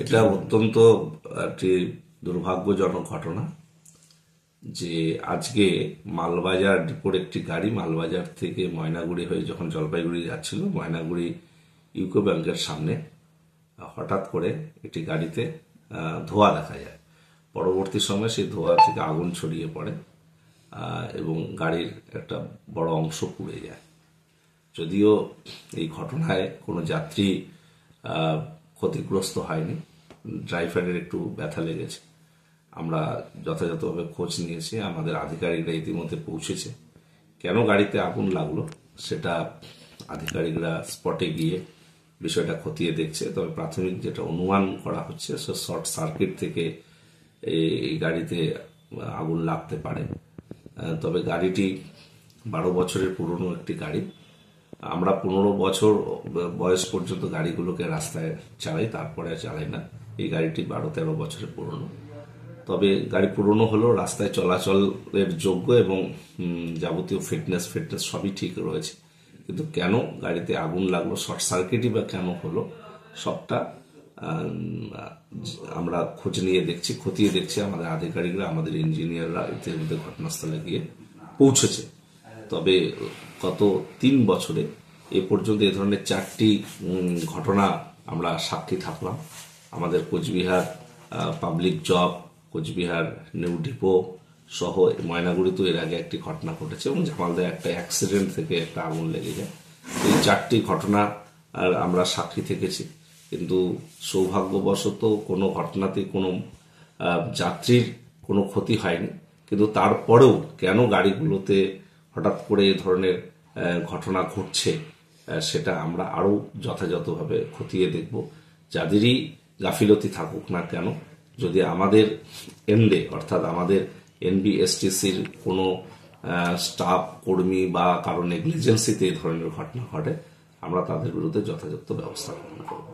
এটা অত্যন্ত একটি দুর্ভাগ্যজনক ঘটনা যে আজকে মালবাজার ডিপোর একটি গাড়ি মালবাজার থেকে ময়নাগুড়ি হয়ে যখন জলপাইগুড়ি যাচ্ছিল, ময়নাগুড়ি ইউকো ব্যাংকের সামনে হঠাৎ করে একটি গাড়িতে ধোঁয়া দেখা যায়। পরবর্তী সময়ে সেই ধোঁয়া থেকে আগুন ছড়িয়ে পড়ে এবং গাড়ির একটা বড় অংশ পুড়ে যায়। যদিও এই ঘটনায় কোনো যাত্রী ক্ষতিগ্রস্ত হয়নি, ড্রাইভারের একটু ব্যথা লেগেছে। আমরা যথাযথভাবে খোঁজ নিয়েছি, আমাদের আধিকারিকরা ইতিমধ্যে পৌঁছেছে। কেন গাড়িতে আগুন লাগলো সেটা আধিকারিকরা স্পটে গিয়ে বিষয়টা খতিয়ে দেখছে। তবে প্রাথমিক যেটা অনুমান করা হচ্ছে শর্ট সার্কিট থেকে এই গাড়িতে আগুন লাগতে পারে। তবে গাড়িটি 12 বছরের পুরনো একটি গাড়ি। আমরা 15 বছর বয়স পর্যন্ত গাড়িগুলোকে রাস্তায় চালাই, তারপরে চালাই না। এই গাড়িটি 12-13 বছরের পুরনো। তবে গাড়ি পুরনো হলেও রাস্তায় চলাচলের যোগ্য এবং যাবতীয় ফিটনেস সবই ঠিক রয়েছে। কিন্তু কেন গাড়িতে আগুন লাগলো, শর্ট সার্কিটই বা কেন হলো, সবটা আমরা খোঁজ নিয়ে দেখছি, খতিয়ে দেখছি। আমাদের আধিকারিকরা, আমাদের ইঞ্জিনিয়াররা ইতিমধ্যে ঘটনাস্থলে গিয়ে পৌঁছেছে। তবে গত 3 বছরে এ পর্যন্ত এ ধরনের 4টি ঘটনা আমরা সাক্ষী থাকলাম। আমাদের Cooch Behar public job, Cooch Behar new depot সহ ময়নাগুড়িতেও এর আগে একটি ঘটনা ঘটেছে এবং জামালদায় একটা অ্যাক্সিডেন্ট থেকে একটা আগুন লেগে যায়। এই 4টি ঘটনা আমরা সাক্ষী থেকেছি। কিন্তু সৌভাগ্যবশত কোনো ঘটনাতেই কোনো যাত্রীর কোনো ক্ষতি হয়নি। কিন্তু তারপরেও কেন গাড়িগুলোতে হঠাৎ করে এই ধরনের ঘটনা ঘটছে সেটা আমরা আরও যথাযথভাবে খতিয়ে দেখব। যাদেরই গাফিলতি থাকুক না কেন, যদি আমাদের এন্ডে অর্থাৎ আমাদের এনবিএসটিসির কোনো স্টাফ কর্মী বা কারো নেগলিজেন্সিতে এই ধরনের ঘটনা ঘটে, আমরা তাদের বিরুদ্ধে যথাযথ ব্যবস্থা গ্রহণ করব।